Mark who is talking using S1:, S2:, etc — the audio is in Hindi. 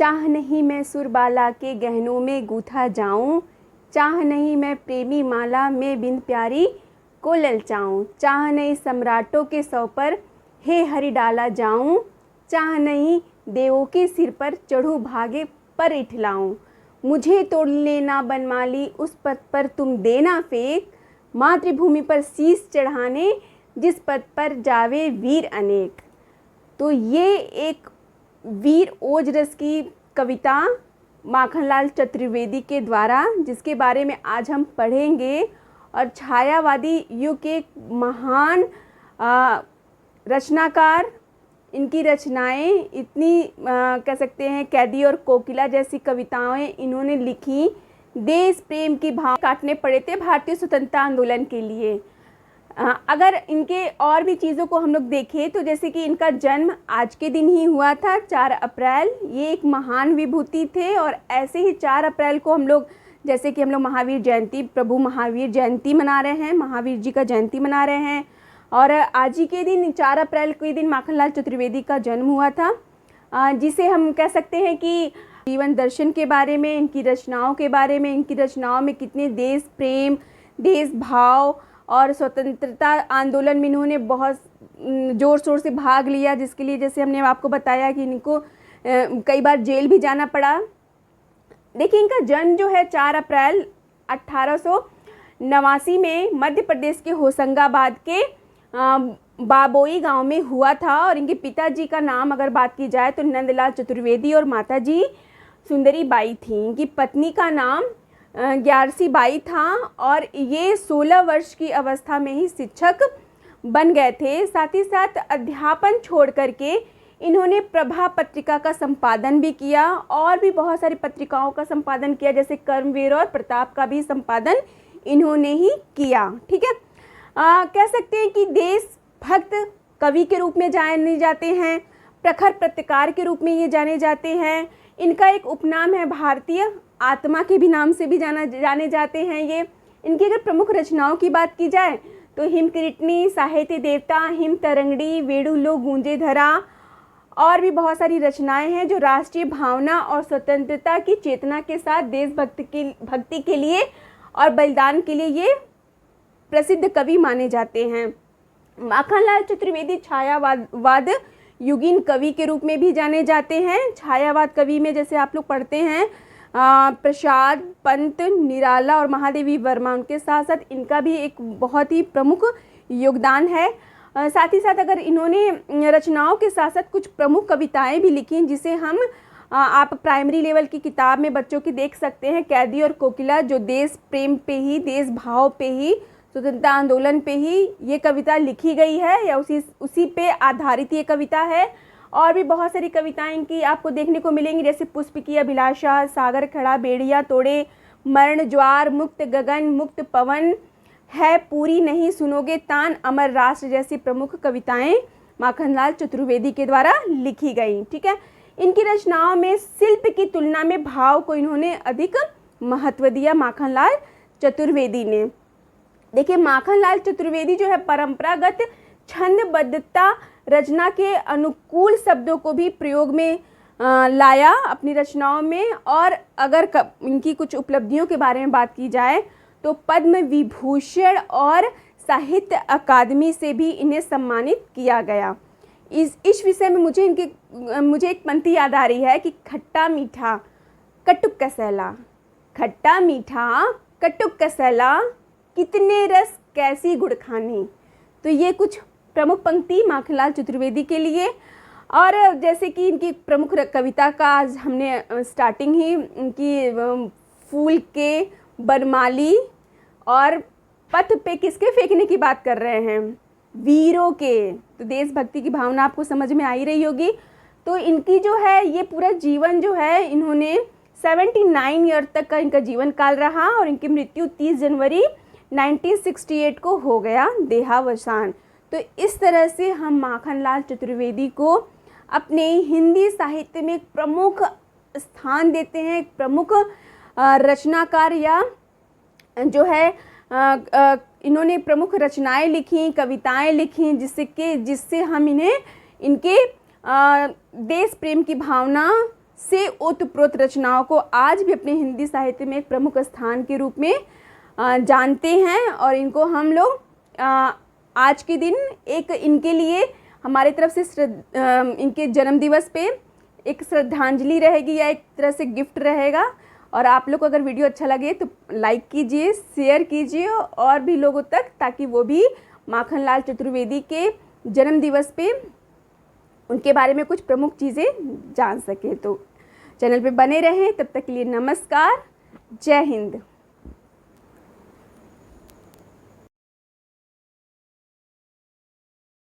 S1: चाह नहीं मैं सुरबाला के गहनों में गूथा जाऊं, चाह नहीं मैं प्रेमी माला में बिन प्यारी को ललचाऊं, चाह नहीं सम्राटों के सौ पर हे हरि डाला जाऊं, चाह नहीं देवों के सिर पर चढ़ूं भागे पर इठलाऊं। मुझे तोड़ लेना बनमाली उस पद पर तुम देना फेंक, मातृभूमि पर शीश चढ़ाने जिस पद पर जावे वीर अनेक। तो ये एक वीर ओजरस की कविता माखनलाल चतुर्वेदी के द्वारा, जिसके बारे में आज हम पढ़ेंगे। और छायावादी युग के एक महान रचनाकार, इनकी रचनाएं इतनी कह सकते हैं, कैदी और कोकिला जैसी कविताएं इन्होंने लिखी। देश प्रेम की भाव काटने पड़े थे भारतीय स्वतंत्रता आंदोलन के लिए। अगर इनके और भी चीज़ों को हम लोग देखें तो जैसे कि इनका जन्म आज के दिन ही हुआ था, 4 अप्रैल। ये एक महान विभूति थे और ऐसे ही 4 अप्रैल को हम लोग, जैसे कि हम लोग महावीर जयंती, प्रभु महावीर जयंती मना रहे हैं, महावीर जी का जयंती मना रहे हैं। और आज ही के दिन 4 अप्रैल के दिन माखनलाल चतुर्वेदी का जन्म हुआ था, जिसे हम कह सकते हैं कि जीवन दर्शन के बारे में, इनकी रचनाओं के बारे में, इनकी रचनाओं में कितने देश प्रेम, देश भाव और स्वतंत्रता आंदोलन में इन्होंने बहुत ज़ोर शोर से भाग लिया, जिसके लिए जैसे हमने आपको बताया कि इनको कई बार जेल भी जाना पड़ा। देखिए, इनका जन्म जो है 4 अप्रैल 1889 में मध्य प्रदेश के होशंगाबाद के बाबोई गांव में हुआ था। और इनके पिताजी का नाम अगर बात की जाए तो नंदलाल चतुर्वेदी और माताजी सुंदरी बाई थी। इनकी पत्नी का नाम ग्यारसी बाई था और ये 16 वर्ष की अवस्था में ही शिक्षक बन गए थे। साथ ही साथ अध्यापन छोड़ करके इन्होंने प्रभा पत्रिका का संपादन भी किया और भी बहुत सारी पत्रिकाओं का संपादन किया, जैसे कर्मवीर और प्रताप का भी संपादन इन्होंने ही किया। ठीक है, कह सकते हैं कि देशभक्त कवि के रूप में जाने जाते हैं, प्रखर पत्रकार के रूप में ये जाने जाते हैं। इनका एक उपनाम है भारतीय आत्मा के भी नाम से भी जाने जाते हैं ये। इनकी अगर प्रमुख रचनाओं की बात की जाए तो हिमकिरीटनी, साहित्य देवता, हिम तरंगड़ी, वेणुलो गूंजे धरा और भी बहुत सारी रचनाएं हैं जो राष्ट्रीय भावना और स्वतंत्रता की चेतना के साथ भक्ति के लिए और बलिदान के लिए ये प्रसिद्ध कवि माने जाते हैं। माखनलाल चतुर्वेदी छायावाद युगीन कवि के रूप में भी जाने जाते हैं। छायावाद कवि में जैसे आप लोग पढ़ते हैं प्रसाद, पंत, निराला और महादेवी वर्मा, उनके साथ साथ इनका भी एक बहुत ही प्रमुख योगदान है। साथ ही साथ अगर इन्होंने रचनाओं के साथ साथ कुछ प्रमुख कविताएं भी लिखी, जिसे हम आप प्राइमरी लेवल की किताब में बच्चों की देख सकते हैं, कैदी और कोकिला, जो देश प्रेम पे ही, देश भाव पे ही, स्वतंत्रता आंदोलन पे ही ये कविता लिखी गई है या उसी पे आधारित ये कविता है। और भी बहुत सारी कविताएं इनकी आपको देखने को मिलेंगी, जैसे पुष्प की अभिलाषा, सागर खड़ा बेड़िया तोड़े, मरण ज्वार, मुक्त गगन, मुक्त पवन है पूरी नहीं सुनोगे तान, अमर राष्ट्र जैसी प्रमुख कविताएं माखनलाल चतुर्वेदी के द्वारा लिखी गई। ठीक है, इनकी रचनाओं में शिल्प की तुलना में भाव को इन्होंने अधिक महत्व दिया माखनलाल चतुर्वेदी ने। देखिए, माखनलाल चतुर्वेदी जो है परंपरागत छंदबद्धता रचना के अनुकूल शब्दों को भी प्रयोग में लाया अपनी रचनाओं में। और अगर इनकी कुछ उपलब्धियों के बारे में बात की जाए तो पद्म विभूषण और साहित्य अकादमी से भी इन्हें सम्मानित किया गया। इस विषय में मुझे एक पंक्ति याद आ रही है कि खट्टा मीठा कटुक कसैला, खट्टा मीठा कटुक कसैला, कितने रस कैसी गुड़ खानी। तो ये कुछ प्रमुख पंक्ति माखनलाल चतुर्वेदी के लिए। और जैसे कि इनकी प्रमुख कविता का आज हमने स्टार्टिंग ही इनकी फूल के, बरमाली और पथ पे किसके फेंकने की बात कर रहे हैं, वीरों के। तो देशभक्ति की भावना आपको समझ में आ ही रही होगी। तो इनकी जो है ये पूरा जीवन जो है, इन्होंने 79 ईयर तक का इनका जीवन काल रहा और इनकी मृत्यु 30 जनवरी 1968 को हो गया देहावसान। तो इस तरह से हम माखनलाल चतुर्वेदी को अपने हिंदी साहित्य में एक प्रमुख स्थान देते हैं, एक प्रमुख रचनाकार या जो है इन्होंने प्रमुख रचनाएं लिखी, कविताएं लिखी, जिससे हम इन्हें इनके देश प्रेम की भावना, से ओतप्रोत रचनाओं को आज भी अपने हिंदी साहित्य में एक प्रमुख स्थान के रूप में जानते हैं। और इनको हम लोग आज के दिन एक इनके लिए हमारी तरफ से इनके जन्मदिवस पे एक श्रद्धांजलि रहेगी या एक तरह से गिफ्ट रहेगा। और आप लोग को अगर वीडियो अच्छा लगे तो लाइक कीजिए, शेयर कीजिए और भी लोगों तक, ताकि वो भी माखनलाल चतुर्वेदी के जन्मदिवस पे उनके बारे में कुछ प्रमुख चीज़ें जान सकें। तो चैनल पे बने रहें। तब तक के लिए नमस्कार, जय हिंद।